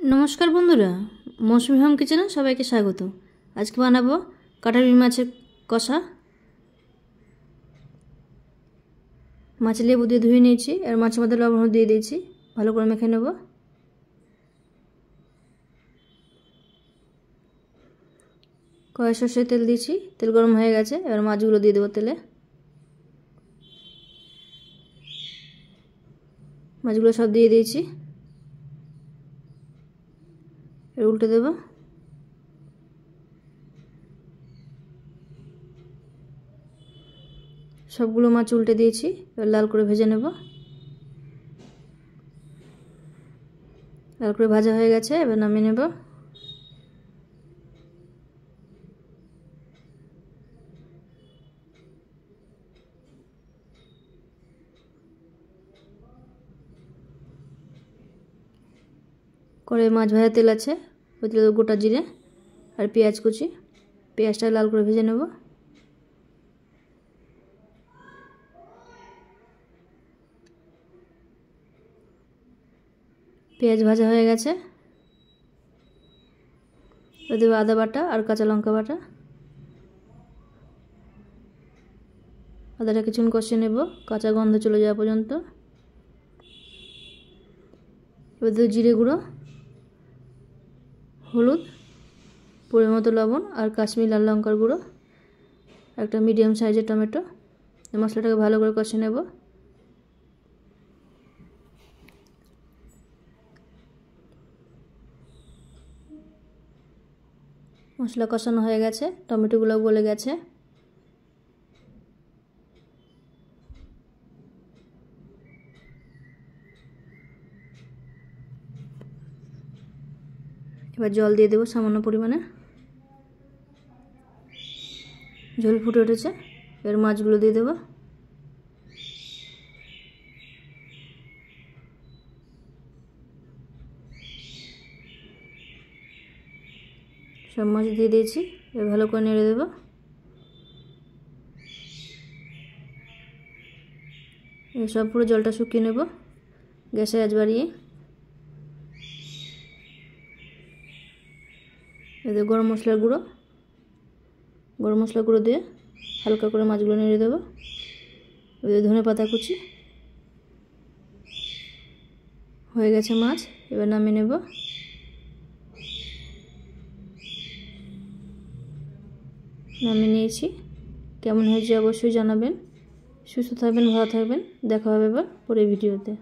नमस्कार बंधुरा मौसुमी होम किचेने सबाइके स्वागत। आज के बानाबो काटा रुई माछेर कषा। माछ लेबू दिए धुए निয়েছি और माछेर मধ্যে लवण দিয়ে দিয়েছি, ভালো করে মেখে নেব। কড়াই সরষের তেল দিয়েছি, তেল গরম হয়ে গেছে, এবার মাছগুলো দিয়ে দেব তেলে। মাছগুলো সব দিয়ে দিয়েছি, উল্টে দেব। সবগুলো মাছ উল্টে দিয়েছি, এবার লাল করে ভেজে নেব। লাল করে ভাজা হয়ে গেছে, এবার নামিয়ে নেব। কড়াইয়ে মাছ ভাজা তেল আছে, ওই তেলে গোটা জিরে আর পেঁয়াজ কুচি। পেঁয়াজটা লাল করে ভেজে নেব। পেঁয়াজ ভাজা হয়ে গেছে, ওই দেবো আদা বাটা আর কাঁচা লঙ্কা বাটা। আদাটা কিছুক্ষণ কষিয়ে নেব, কাঁচা গন্ধ চলে যাওয়া পর্যন্ত। এবার দেবো জিরে গুঁড়ো, হলুদ, পরিমাণ মতো লবণ আর কাশ্মীরি লাল লঙ্কার গুঁড়ো, একটা মিডিয়াম সাইজের টমেটো। মশলাটাকে ভালো করে কষিয়ে নেব। মশলা কষানো হয়ে গেছে, টমেটোগুলো গলে গেছে। এবার জল দিয়ে দেবো সামান্য পরিমাণে। ঝোল ফুটে উঠেছে, এবার মাছগুলো দিয়ে দেবো। সব মাছ দিয়ে দিয়েছি, এবার ভালো করে নেড়ে দেবো। সব পুরো জলটা শুকিয়ে নেব, গ্যাসের আঁচ বাড়িয়ে। এতে গরম মশলার গুঁড়ো দিয়ে হালকা করে মাছগুলো নেড়ে দেবো। এতে ধনে পাতা কুচি। হয়ে গেছে মাছ, এবার নামিয়ে নেব। নামিয়ে নিয়েছি। কেমন হয়েছে অবশ্যই জানাবেন। সুস্থ থাকবেন, ভালো থাকবেন। দেখা হবে এবার পরের ভিডিওতে।